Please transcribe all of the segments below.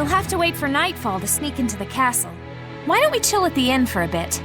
We'll have to wait for nightfall to sneak into the castle. Why don't we chill at the inn for a bit?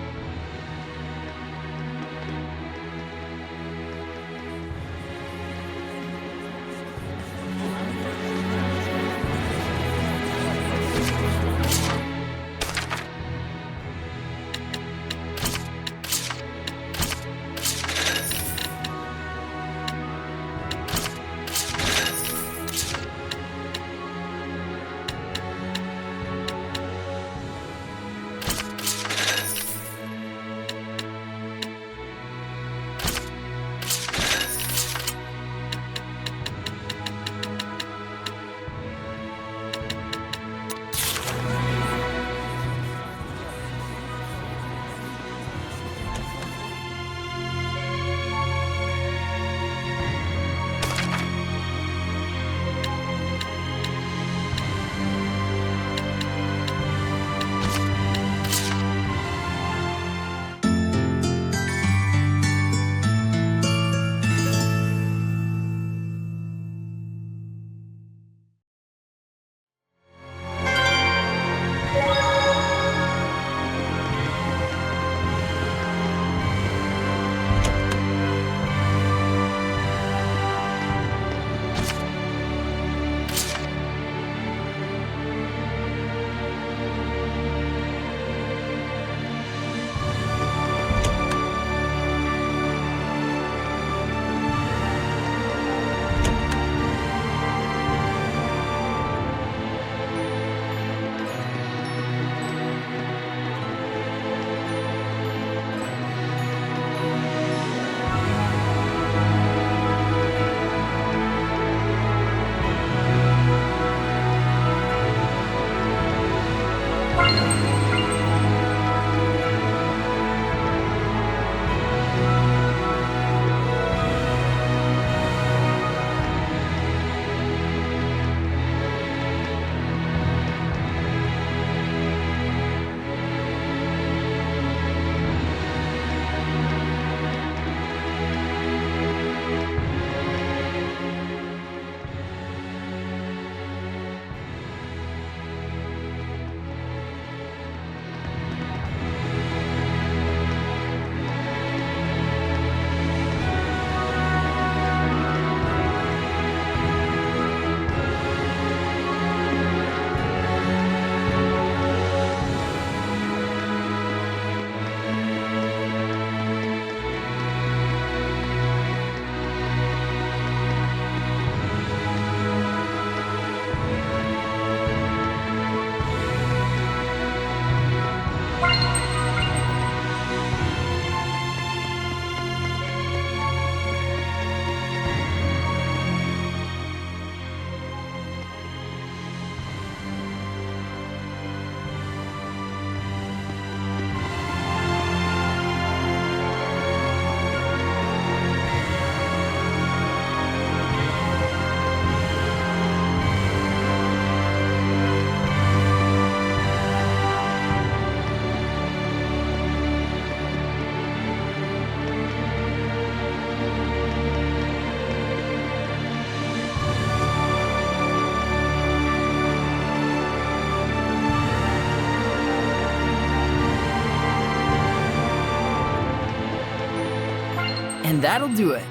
And that'll do it.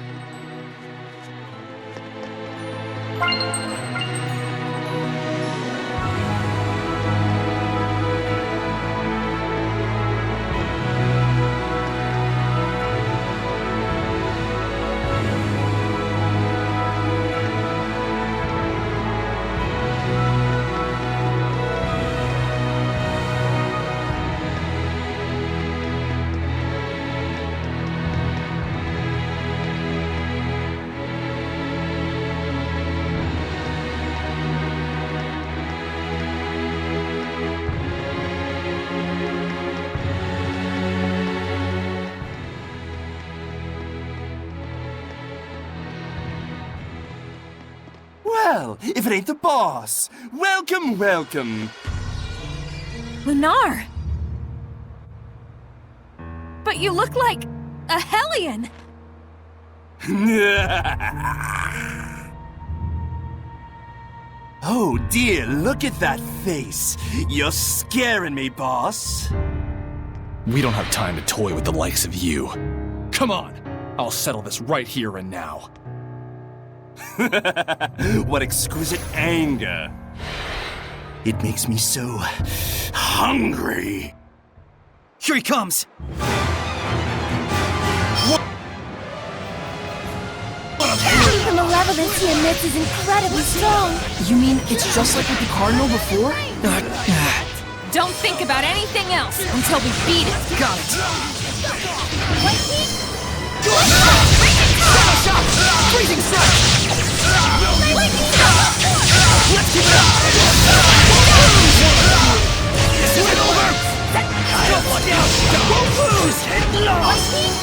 Well, if it ain't the boss! Welcome, welcome! Lunar! But you look like a Hellion! Oh dear, look at that face. You're scaring me, boss. We don't have time to toy with the likes of you. Come on, I'll settle this right here and now. What exquisite anger. It makes me so hungry. Here he comes! The malevolence he emits is incredibly strong. You mean it's just like with the Cardinal before? Don't think about anything else until we beat it. Got it! Freezing strike! Let's keep it up! This isn't over! Don't look out! Won't lose! Get lost!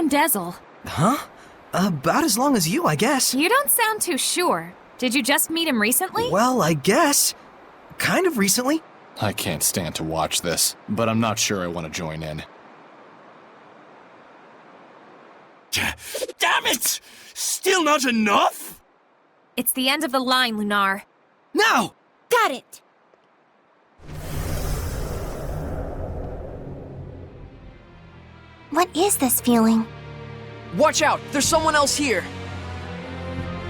Dezal. Huh? About as long as you, I guess. You don't sound too sure. Did you just meet him recently? Well, I guess. Kind of recently. I can't stand to watch this, but I'm not sure I want to join in. Damn it! Still not enough? It's the end of the line, Lunar. Now! Got it! What is this feeling? Watch out! There's someone else here!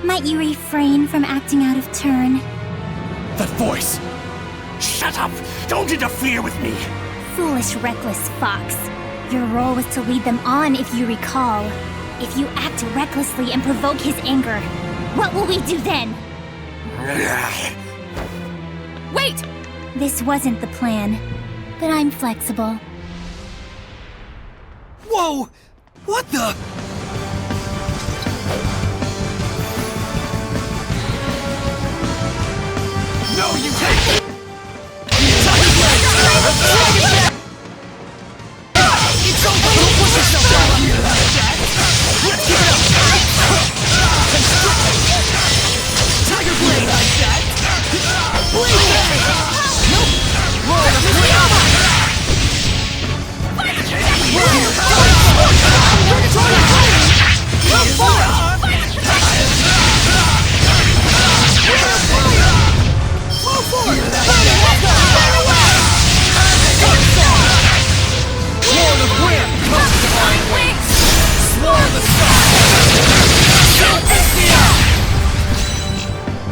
Might you refrain from acting out of turn? That voice! Shut up! Don't interfere with me! Foolish, reckless fox. Your role was to lead them on, if you recall. If you act recklessly and provoke his anger, what will we do then? Wait! This wasn't the plan, but I'm flexible. Whoa! What the? No, you take it! It's over! Don't push yourself down on me like that! Let's keep it up! Tiger blade like that! Blade! Nope! Roll the blade!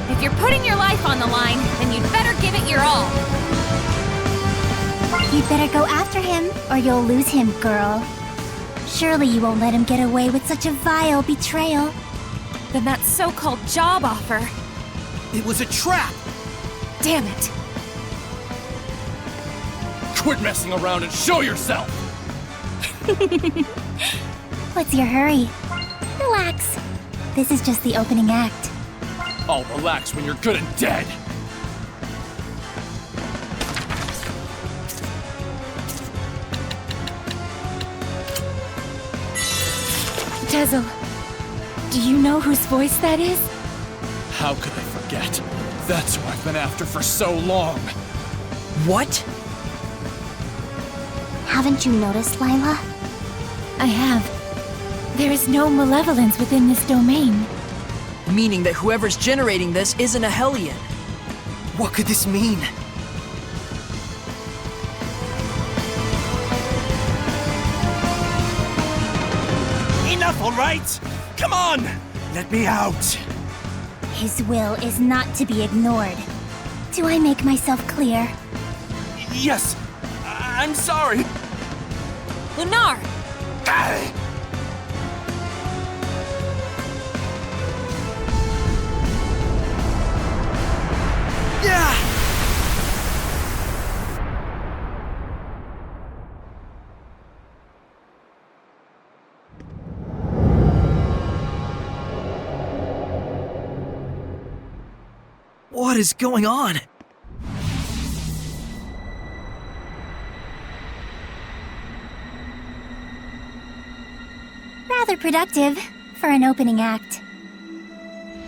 If you're putting your life on the line, then you'd better give it your all. You'd better go after him, or you'll lose him, girl. Surely you won't let him get away with such a vile betrayal. Then that so-called job offer. It was a trap! Damn it. Quit messing around and show yourself! What's your hurry? Relax. This is just the opening act. I'll relax when you're good and dead! Dezal, do you know whose voice that is? How could I forget? That's who I've been after for so long! What? Haven't you noticed, Lila? I have. There is no malevolence within this domain. Meaning that whoever's generating this isn't a Hellion. What could this mean? Enough, all right? Come on! Let me out! His will is not to be ignored. Do I make myself clear? Yes, I'm sorry. Lunar! Yeah! What is going on? Rather productive for an opening act.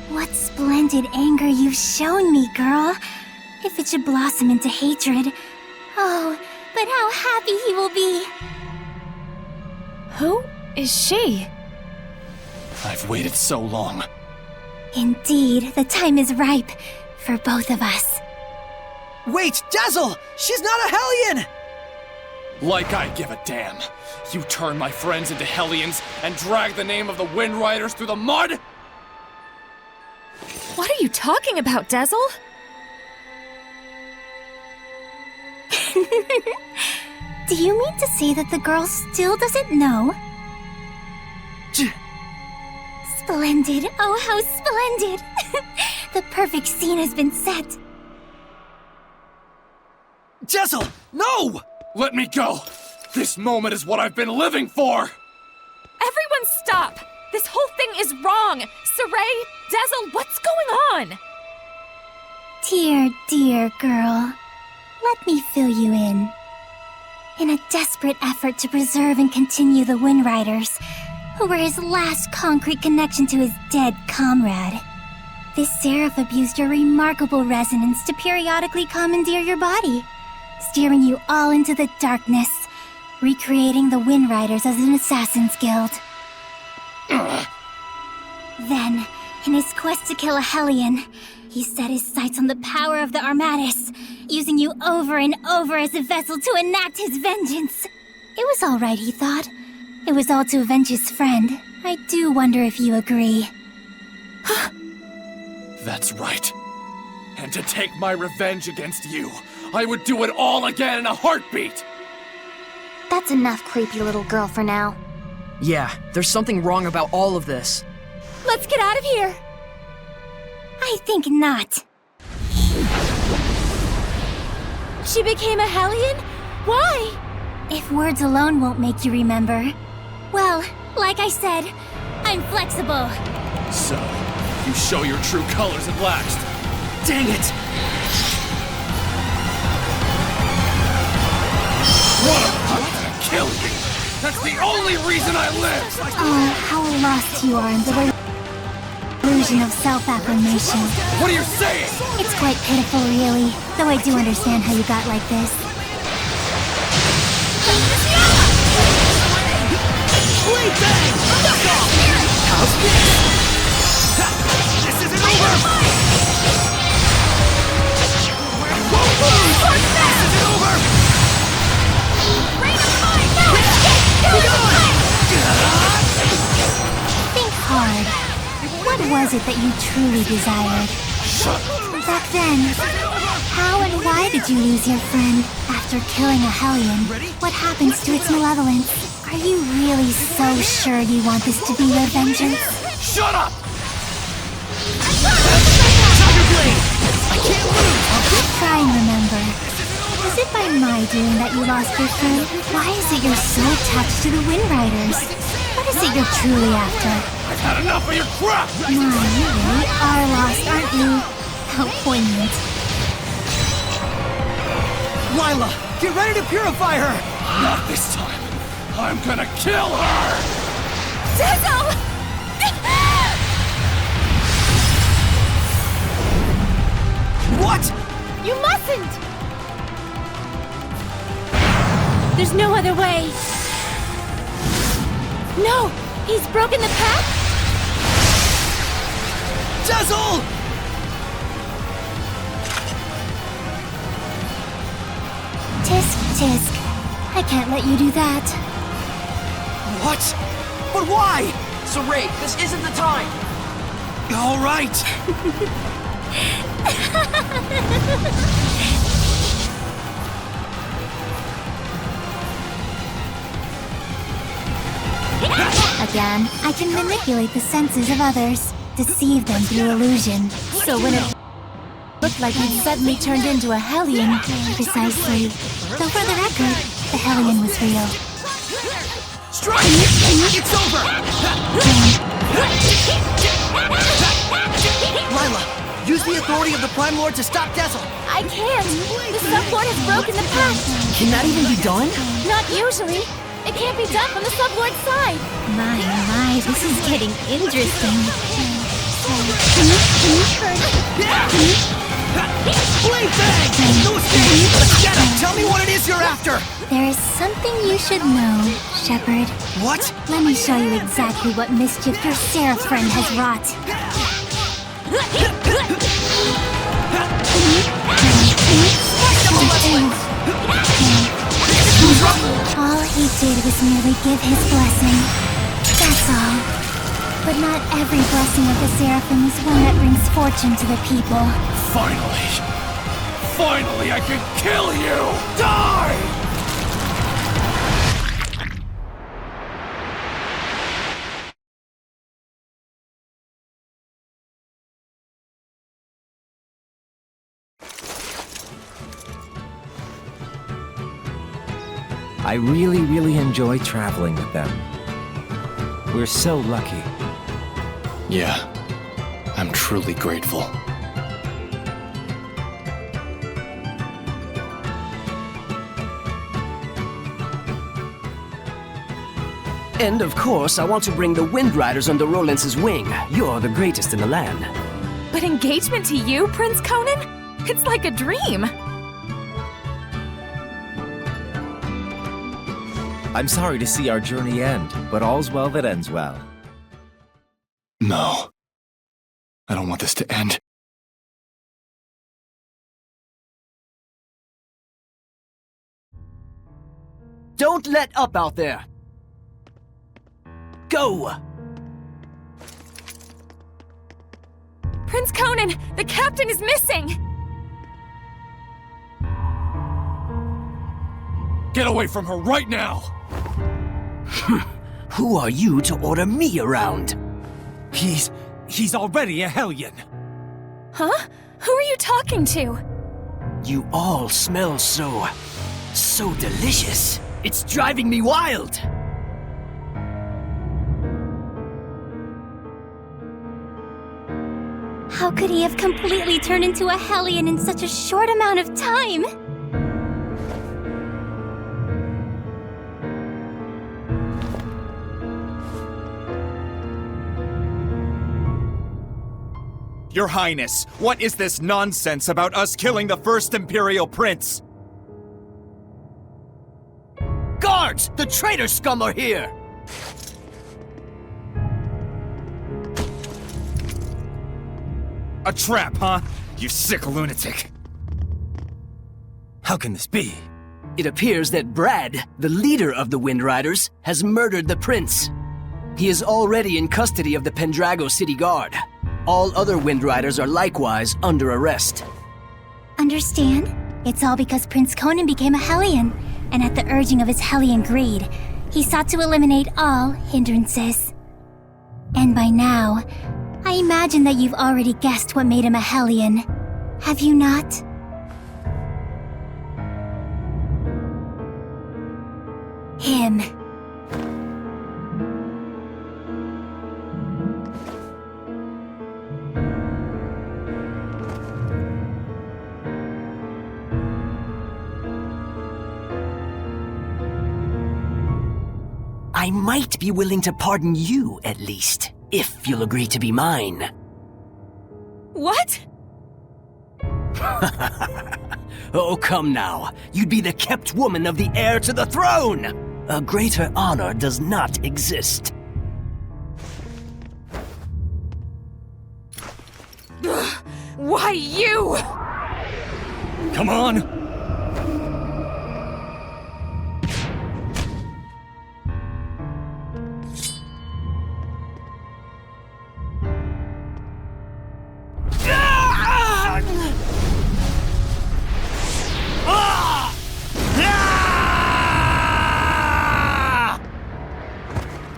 What splendid anger you've shown me, girl. If it should blossom into hatred. Oh, but how happy he will be. Who is she? I've waited so long. Indeed, the time is ripe for both of us. Wait, Dezal! She's not a Hellion! Like I give a damn. You turn my friends into Hellions and drag the name of the Wind Riders through the mud? What are you talking about, Dezal? Do you mean to say that the girl still doesn't know? Splendid! Oh, how splendid! The perfect scene has been set. Dezal, no! Let me go! This moment is what I've been living for! Everyone stop! This whole thing is wrong! Saray, Dezal, what's going on? Dear, dear girl. Let me fill you in. In a desperate effort to preserve and continue the Wind Riders, who were his last concrete connection to his dead comrade, this seraph abused your remarkable resonance to periodically commandeer your body, steering you all into the darkness, recreating the Wind Riders as an assassin's guild. Then, in his quest to kill a Hellion, he set his sights on the power of the Armatis, using you over and over as a vessel to enact his vengeance. It was all right, he thought. It was all to avenge his friend. I do wonder if you agree. That's right. And to take my revenge against you, I would do it all again in a heartbeat! That's enough, creepy little girl, for now. Yeah, there's something wrong about all of this. Let's get out of here! I think not. She became a Hellion? Why? If words alone won't make you remember, well, like I said, I'm flexible. So, you show your true colors at last. Dang it! I'm gonna kill you! That's the only reason I live! Oh, how lost you are in the illusion of self-affirmation. What are you saying? It's quite pitiful, really, though I do understand how you got like this. Playtime! Duck off! How's this? This isn't over! Won't lose! This isn't over! Think hard. What was it that you truly desired? Shut up! Back then, how and why did you lose your friend? After killing a Hellion, what happens to its malevolence? Are you really so sure you want this to be your vengeance? Shut up! Tiger Blade! I can't lose! Try and remember. Is it by my doing that you lost your friend? Why is it you're so attached to the Wind Riders? What is it you're truly after? I've had enough of your crap! My, you really are lost, aren't you? How poignant. Lila, get ready to purify her! Not this time. I'm gonna kill her! Dezal! What? You mustn't! There's no other way. No! He's broken the pact? Dezal! Tisk, tisk. I can't let you do that. What? But why? Saray, this isn't the time! All right. again, I can manipulate the senses of others, deceive them through illusion. So when it looked like he'd suddenly turned into a Hellion. Precisely. Though for the record, the Hellion was real. Strike! It's over! Lila, use the authority of the Prime Lord to stop Dezal. I can't. The Sublord has broken the pact. Can that even be done? Not usually. It can't be done from the Sublord's side. My, this is getting interesting. Blade Bang! No escape! Let's get him! Tell me what it is you're after! There is something you should know, Shepard. What? Let me show you exactly what mischief your Seraph friend has wrought. All he did was merely give his blessing. That's all. But not every blessing of the Seraphim is one that brings fortune to the people. Finally! Finally, I can kill you! Die! I really enjoy traveling with them. We're so lucky. Yeah, I'm truly grateful. And of course, I want to bring the Wind Riders under Rolance's wing. You're the greatest in the land. But engagement to you, Prince Conan? It's like a dream. I'm sorry to see our journey end, but all's well that ends well. No. I don't want this to end. Don't let up out there! Go! Prince Conan, the captain is missing! Get away from her right now! Who are you to order me around? He's already a Hellion. Huh? Who are you talking to? You all smell so delicious. It's driving me wild. How could he have completely turned into a Hellion in such a short amount of time? Your Highness, what is this nonsense about us killing the first Imperial Prince? Guards! The traitor scum are here! A trap, huh? You sick lunatic. How can this be? It appears that Brad, the leader of the Wind Riders, has murdered the prince. He is already in custody of the Pendrago City Guard. All other Wind Riders are likewise under arrest. Understand? It's all because Prince Conan became a Hellion, and at the urging of his Hellion greed, he sought to eliminate all hindrances. And by now, I imagine that you've already guessed what made him a Hellion. Have you not? Him. I might be willing to pardon you, at least, if you'll agree to be mine. What? Oh, come now. You'd be the kept woman of the heir to the throne! A greater honor does not exist. Why you? Come on!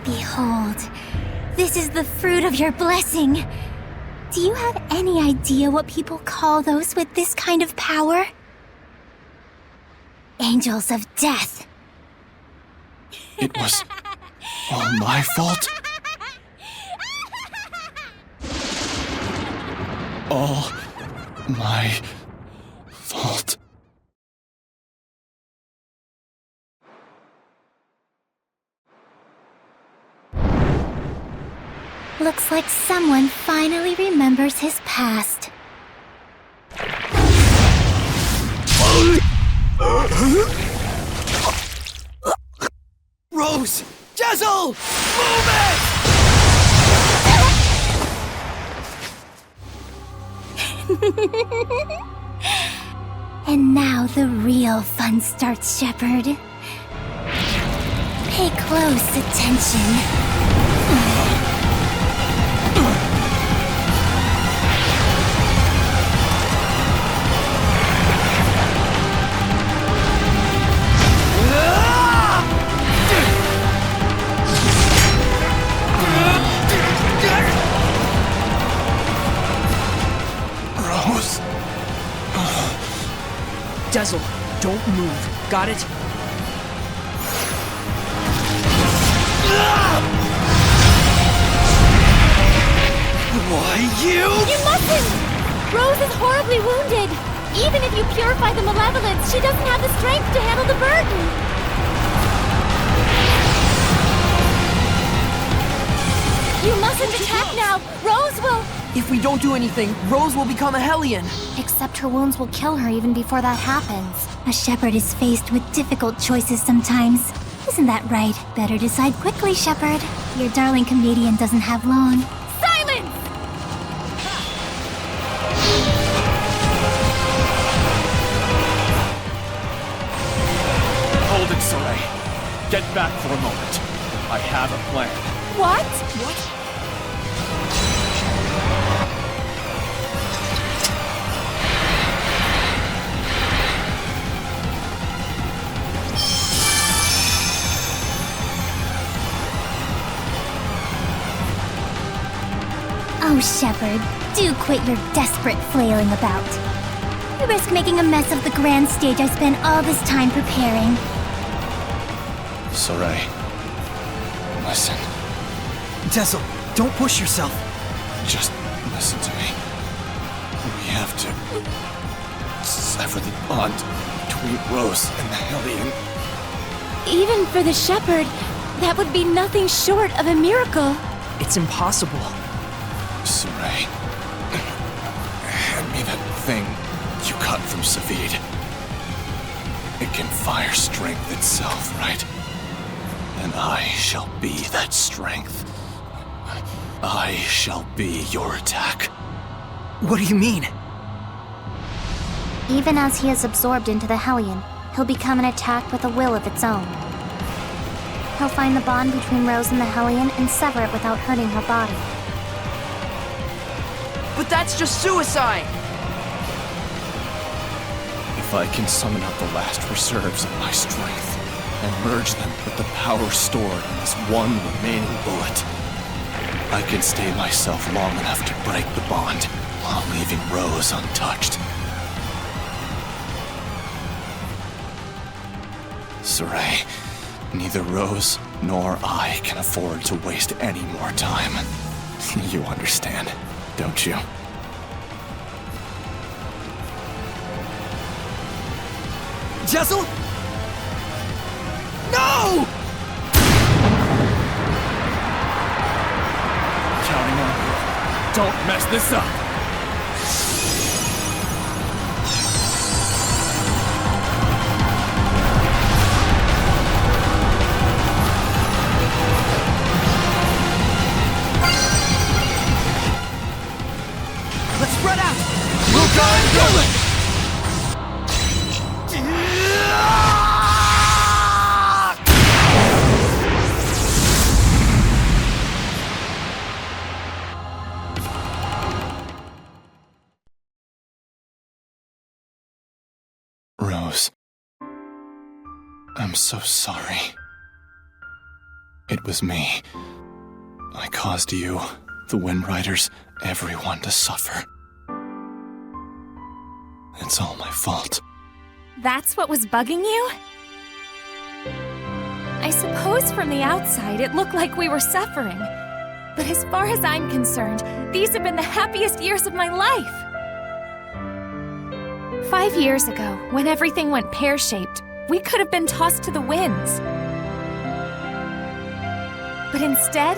Behold, receive the fruit of your blessing. Do you have any idea what people call those with this kind of power? Angels of death. It was all my fault? All my fault. Looks like someone finally remembers his past. Rose! Dezal! Move it! And now the real fun starts, Shepard. Pay close attention. Rose? Dezal, don't move. Got it? Why, you? You mustn't! Rose is horribly wounded. Even if you purify the malevolence, she doesn't have the strength to handle the burden. You mustn't attack now. Rose will... If we don't do anything, Rose will become a Hellion. Except her wounds will kill her even before that happens. A shepherd is faced with difficult choices sometimes. Isn't that right? Better decide quickly, Shepard. Your darling comedian doesn't have long. Silence! Hold it, Saray. Get back for a moment. I have a plan. What? Oh, Shepard, do quit your desperate flailing about. You risk making a mess of the grand stage I spent all this time preparing. Saray, listen. Dezal, don't push yourself. Just listen to me. We have to sever the bond between Rose and the Hellion. Even for the shepherd, that would be nothing short of a miracle. It's impossible. Saray, hand me that thing you cut from Savid. It can fire strength itself, right? And I shall be that strength. I shall be your attack. What do you mean? Even as he is absorbed into the Hellion, he'll become an attack with a will of its own. He'll find the bond between Rose and the Hellion and sever it without hurting her body. But that's just suicide! If I can summon up the last reserves of my strength and merge them with the power stored in this one remaining bullet, I can stay myself long enough to break the bond while leaving Rose untouched. Saray, neither Rose nor I can afford to waste any more time. You understand, don't you? Dezal? No! Counting on you. Don't mess this up! Let's spread out! Lucan going! Rose, I'm so sorry. It was me. I caused you, the Wind Riders, everyone to suffer. It's all my fault. That's what was bugging you? I suppose from the outside it looked like we were suffering. But as far as I'm concerned, these have been the happiest years of my life. 5 years ago, when everything went pear-shaped, we could have been tossed to the winds. But instead,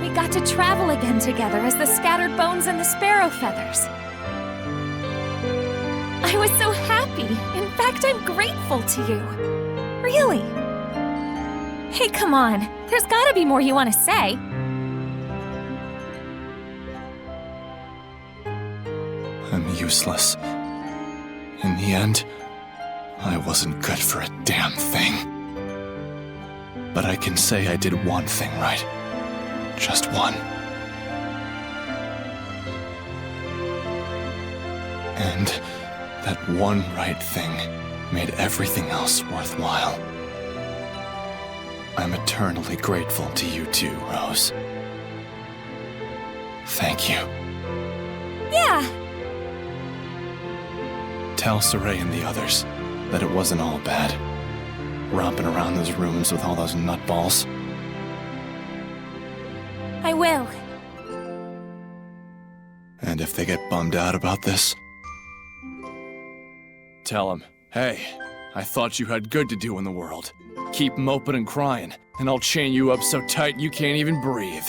we got to travel again together as the scattered bones and the sparrow feathers. I was so happy. In fact, I'm grateful to you. Really. Hey, come on. There's gotta be more you want to say. I'm useless. In the end, I wasn't good for a damn thing. But I can say I did one thing right. Just one. And that one right thing made everything else worthwhile. I'm eternally grateful to you too, Rose. Thank you. Yeah. Tell Saray and the others that it wasn't all bad. Romping around those ruins with all those nutballs. I will. And if they get bummed out about this, tell them, hey, I thought you had good to do in the world. Keep moping and crying, and I'll chain you up so tight you can't even breathe.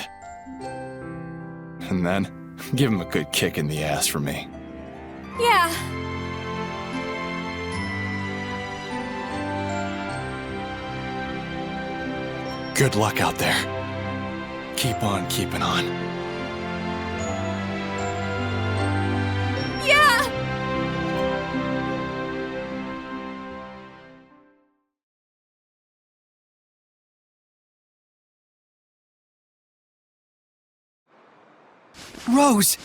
And then, give him a good kick in the ass for me. Yeah. Good luck out there. Keep on keeping on. Yeah! Rose!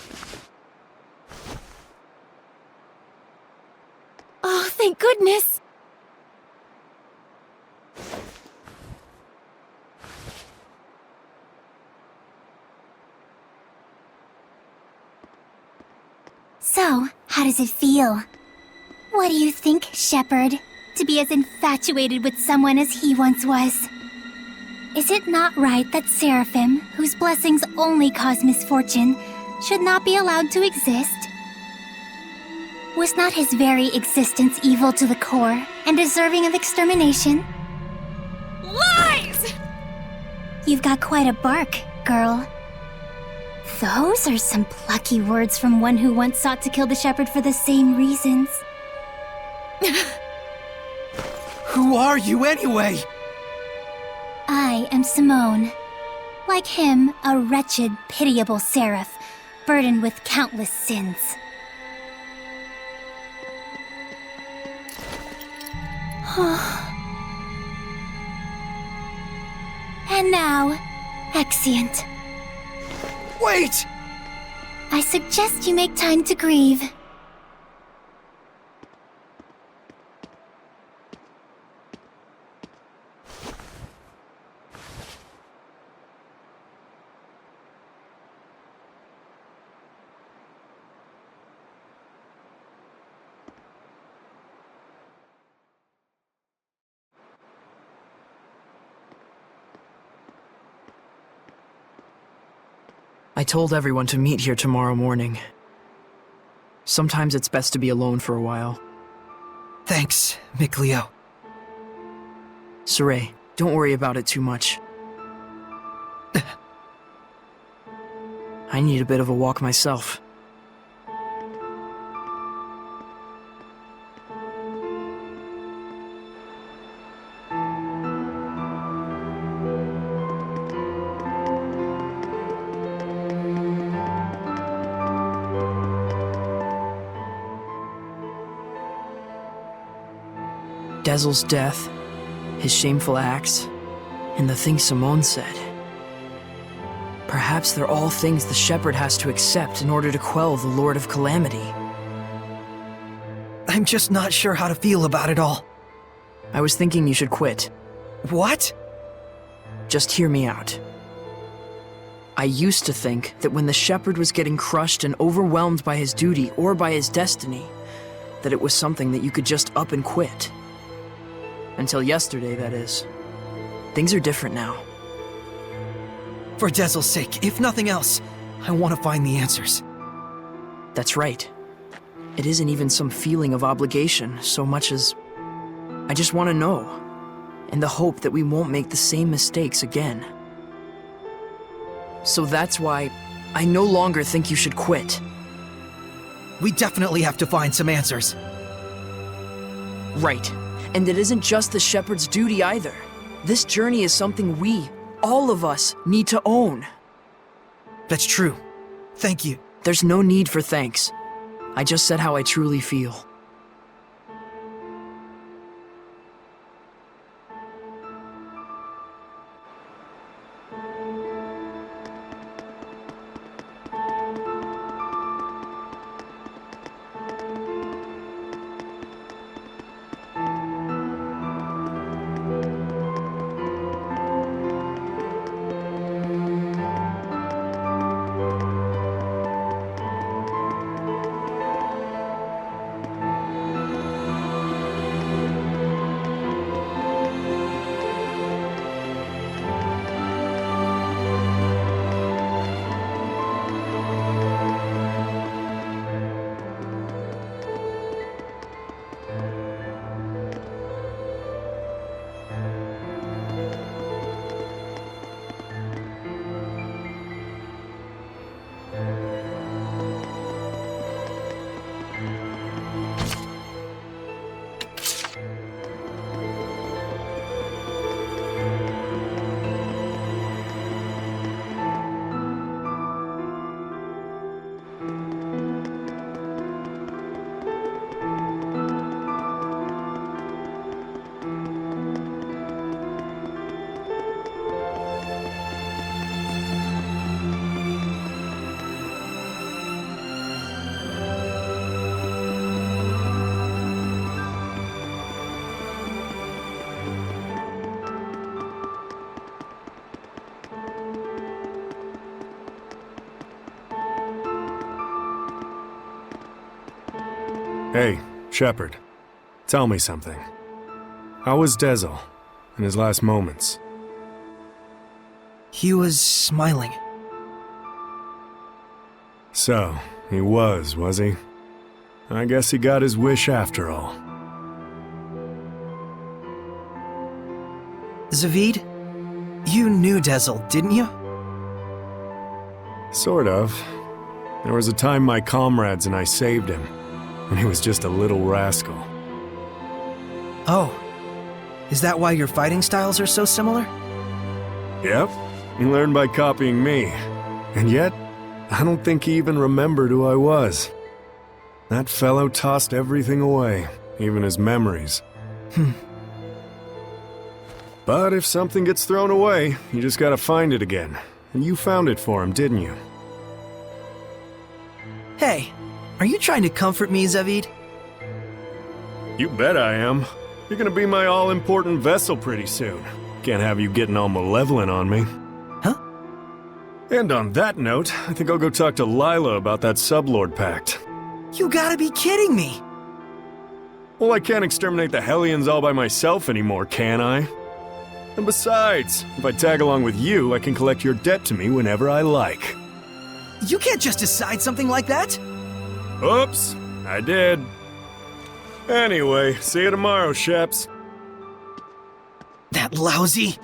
Oh, thank goodness! So, how does it feel? What do you think, Shepherd? To be as infatuated with someone as he once was? Is it not right that Seraphim, whose blessings only cause misfortune, should not be allowed to exist? Was not his very existence evil to the core and deserving of extermination? Lies! You've got quite a bark, girl. Those are some plucky words from one who once sought to kill the shepherd for the same reasons. Who are you anyway? I am Simone. Like him, a wretched, pitiable seraph, burdened with countless sins. And now, Exeunt. Wait! I suggest you make time to grieve. I told everyone to meet here tomorrow morning. Sometimes it's best to be alone for a while. Thanks, Mikleo. Saray, don't worry about it too much. I need a bit of a walk myself. Dezal's death, his shameful acts, and the things Simone said. Perhaps they're all things the Shepherd has to accept in order to quell the Lord of Calamity. I'm just not sure how to feel about it all. I was thinking you should quit. What? Just hear me out. I used to think that when the shepherd was getting crushed and overwhelmed by his duty or by his destiny, that it was something that you could just up and quit. Until yesterday, that is. Things are different now. For Dezal's sake, if nothing else, I want to find the answers. That's right. It isn't even some feeling of obligation so much as I just want to know, in the hope that we won't make the same mistakes again. So that's why I no longer think you should quit. We definitely have to find some answers. Right. And it isn't just the shepherd's duty either. This journey is something we, all of us, need to own. That's true. Thank you. There's no need for thanks. I just said how I truly feel. Hey, Shepard. Tell me something. How was Dezal in his last moments? He was smiling. So, he was he? I guess he got his wish after all. Zaveid, you knew Dezal, didn't you? Sort of. There was a time my comrades and I saved him, and he was just a little rascal. Oh. Is that why your fighting styles are so similar? Yep. He learned by copying me. And yet, I don't think he even remembered who I was. That fellow tossed everything away, even his memories. But if something gets thrown away, you just gotta find it again. And you found it for him, didn't you? Hey, are you trying to comfort me, Zaveid? You bet I am. You're gonna be my all-important vessel pretty soon. Can't have you getting all malevolent on me. Huh? And on that note, I think I'll go talk to Lila about that Sublord Pact. You gotta be kidding me! Well, I can't exterminate the Hellions all by myself anymore, can I? And besides, if I tag along with you, I can collect your debt to me whenever I like. You can't just decide something like that! Oops, I did. Anyway, see you tomorrow, Sheps. That lousy...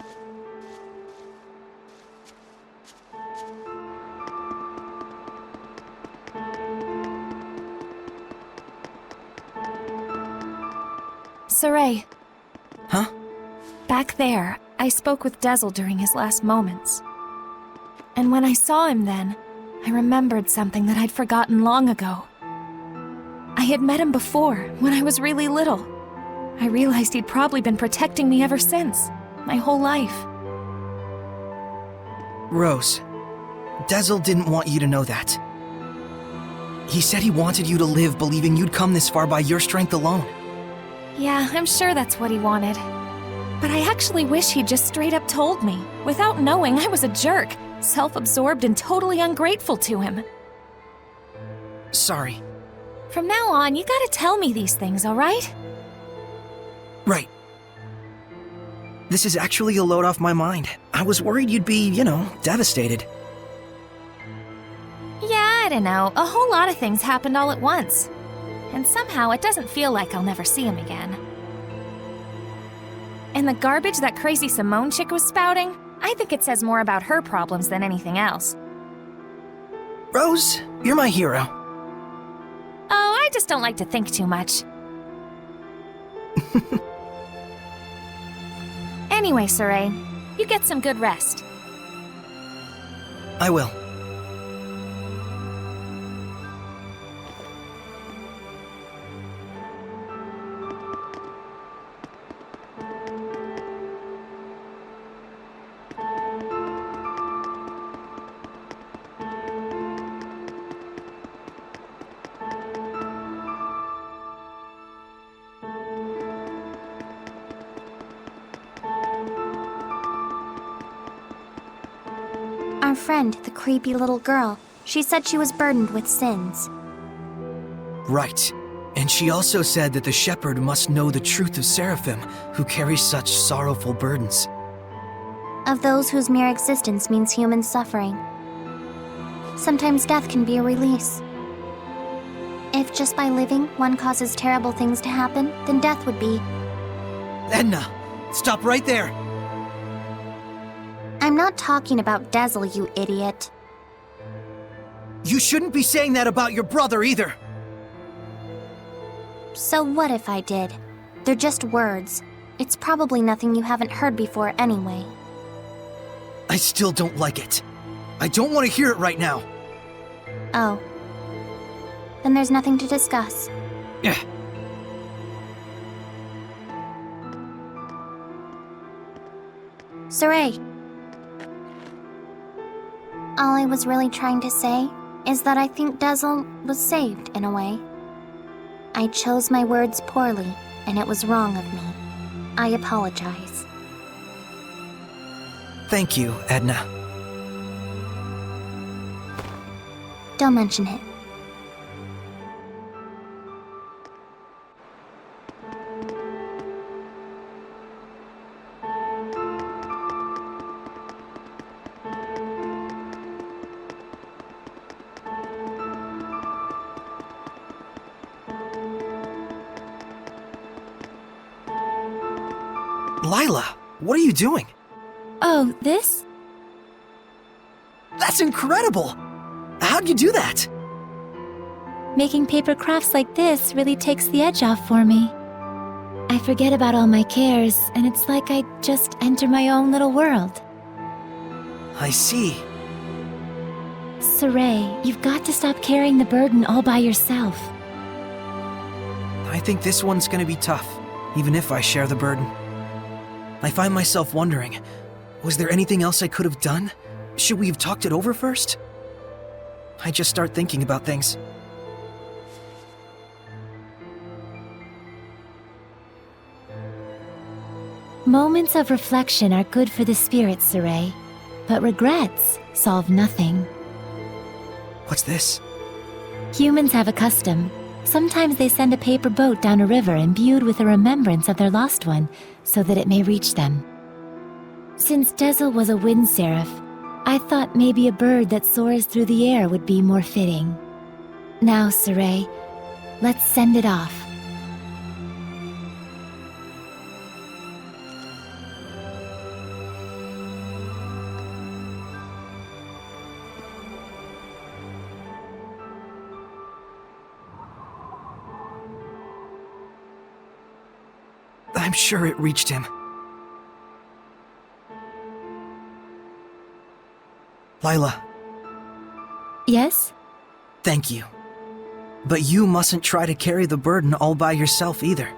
Saray. Huh? Back there, I spoke with Dezal during his last moments. And when I saw him then, I remembered something that I'd forgotten long ago. I had met him before, when I was really little. I realized he'd probably been protecting me ever since, my whole life. Rose, Dezal didn't want you to know that. He said he wanted you to live believing you'd come this far by your strength alone. Yeah, I'm sure that's what he wanted. But I actually wish he'd just straight up told me, without knowing I was a jerk, self-absorbed and totally ungrateful to him. Sorry. From now on, you gotta tell me these things, alright? Right. This is actually a load off my mind. I was worried you'd be, devastated. Yeah, I don't know. A whole lot of things happened all at once. And somehow it doesn't feel like I'll never see him again. And the garbage that crazy Simone chick was spouting, I think it says more about her problems than anything else. Rose, you're my hero. Oh, I just don't like to think too much. Anyway, Saray, you get some good rest. I will. Our friend, the creepy little girl, she said she was burdened with sins. Right. And she also said that the shepherd must know the truth of Seraphim, who carry such sorrowful burdens. Of those whose mere existence means human suffering. Sometimes death can be a release. If just by living one causes terrible things to happen, then death would be. Edna, stop right there! I'm not talking about Dezal, you idiot. You shouldn't be saying that about your brother either! So what if I did? They're just words. It's probably nothing you haven't heard before anyway. I still don't like it. I don't want to hear it right now. Oh. Then there's nothing to discuss. Yeah. Saray. All I was really trying to say is that I think Dezal was saved in a way. I chose my words poorly, and it was wrong of me. I apologize. Thank you, Edna. Don't mention it. Lila, what are you doing? Oh, this? That's incredible! How'd you do that? Making paper crafts like this really takes the edge off for me. I forget about all my cares, and it's like I just enter my own little world. I see. Saray, you've got to stop carrying the burden all by yourself. I think this one's gonna be tough, even if I share the burden. I find myself wondering, was there anything else I could have done? Should we have talked it over first? I just start thinking about things. Moments of reflection are good for the spirit, Saray, but regrets solve nothing. What's this? Humans have a custom. Sometimes they send a paper boat down a river imbued with a remembrance of their lost one, so that it may reach them. Since Dezal was a wind seraph, I thought maybe a bird that soars through the air would be more fitting. Now, Saray, let's send it off. I'm sure it reached him. Lila. Yes? Thank you. But you mustn't try to carry the burden all by yourself either.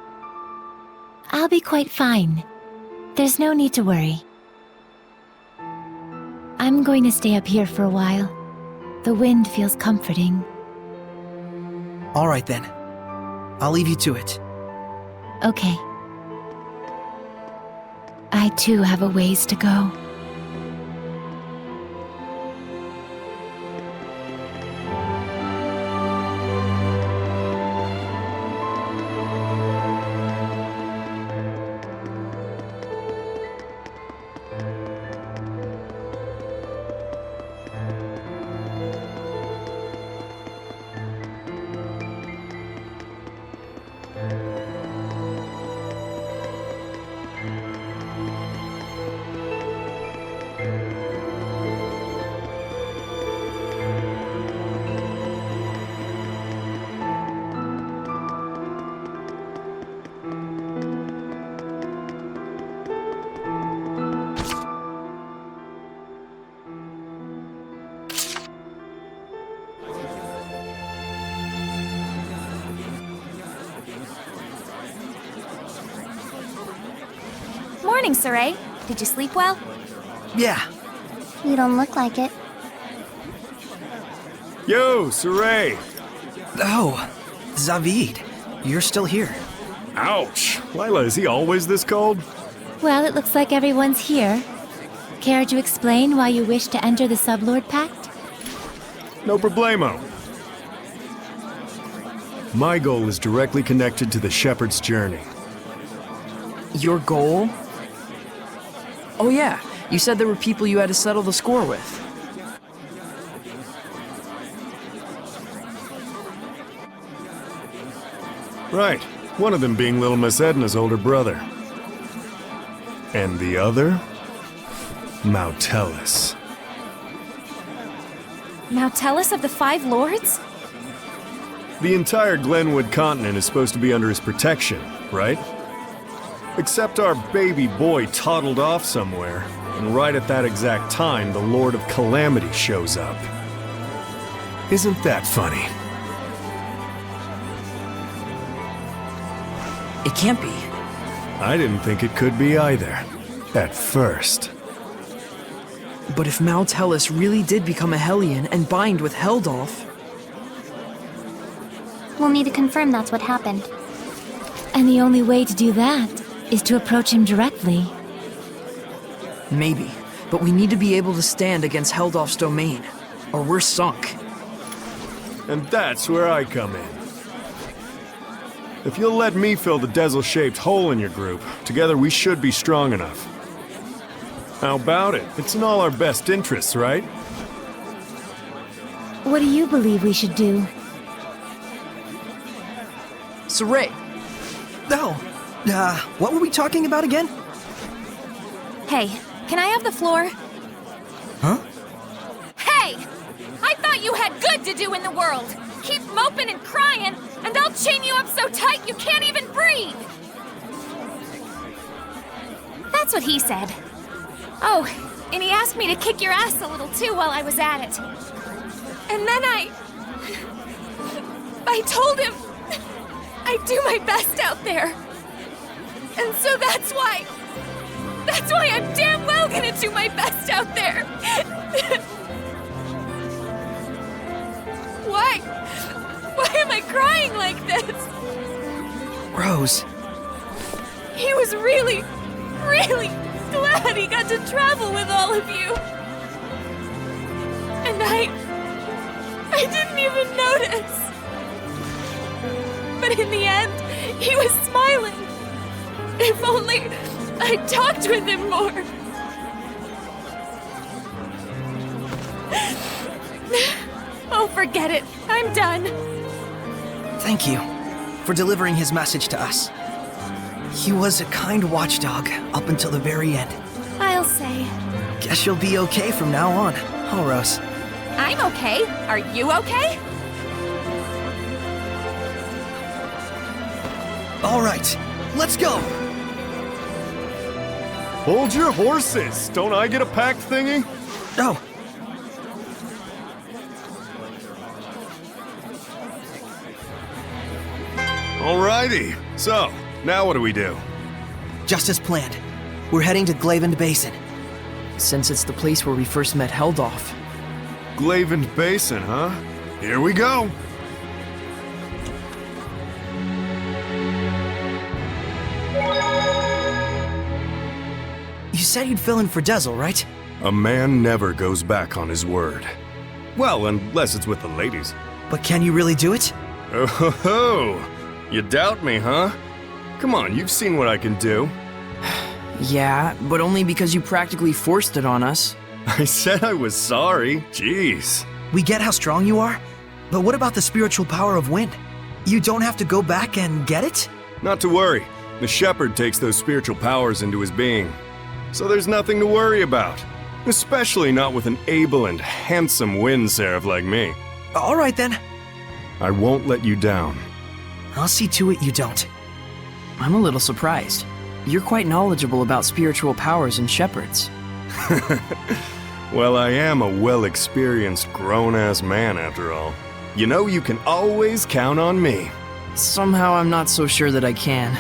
I'll be quite fine. There's no need to worry. I'm going to stay up here for a while. The wind feels comforting. All right then. I'll leave you to it. Okay. I too have a ways to go. morning, Saray. Did you sleep well? Yeah. You don't look like it. Yo, Saray! Oh, Zavid, you're still here. Ouch! Lila, is he always this cold? Well, it looks like everyone's here. Care to explain why you wish to enter the Sublord Pact? No problemo. My goal is directly connected to the Shepherd's journey. Your goal? Oh yeah, you said there were people you had to settle the score with. Right. One of them being little Miss Edna's older brother. And the other? Mautellus. Mautellus of the Five Lords? The entire Glenwood continent is supposed to be under his protection, right? Except our baby boy toddled off somewhere, and right at that exact time, the Lord of Calamity shows up. Isn't that funny? It can't be. I didn't think it could be either. At first. But if Mautellus really did become a Hellion and bind with Heldolf... We'll need to confirm that's what happened. And the only way to do that is to approach him directly. Maybe, but we need to be able to stand against Heldolf's domain, or we're sunk. And that's where I come in. If you'll let me fill the Dezal-shaped hole in your group, together we should be strong enough. How about it? It's in all our best interests, right? What do you believe we should do? Saray, Oh, what were we talking about again? Hey, can I have the floor? Huh? Hey! I thought you had good to do in the world! Keep moping and crying, and I'll chain you up so tight you can't even breathe! That's what he said. Oh, and he asked me to kick your ass a little too while I was at it. And then I told him I'd do my best out there. And so that's why I'm damn well gonna do my best out there. Why am I crying like this? Rose. He was really glad he got to travel with all of you. And I didn't even notice. But in the end, he was smiling. If only I talked with him more. Oh, forget it. I'm done. Thank you for delivering his message to us. He was a kind watchdog up until the very end. I'll say. Guess you'll be okay from now on, huh, Rose? I'm okay. Are you okay? All right, let's go! Hold your horses! Don't I get a pact thingy? Oh. Alrighty. So, now what do we do? Just as planned. We're heading to Glavend Basin. since it's the place where we first met Heldolf. Glavend Basin, huh? Here we go! You said you'd fill in for Dezal, right? A man never goes back on his word. Well, unless it's with the ladies. But can you really do it? Oh ho ho! You doubt me, huh? Come on, you've seen what I can do. Yeah, but only because you practically forced it on us. I said I was sorry. Jeez. We get how strong you are, but what about the spiritual power of wind? You don't have to go back and get it? Not to worry. The shepherd takes those spiritual powers into his being. So there's nothing to worry about. Especially not with an able and handsome wind seraph like me. All right then. I won't let you down. I'll see to it you don't. I'm a little surprised. You're quite knowledgeable about spiritual powers and shepherds. Well, I am a well-experienced grown-ass man after all. You know you can always count on me. Somehow I'm not so sure that I can.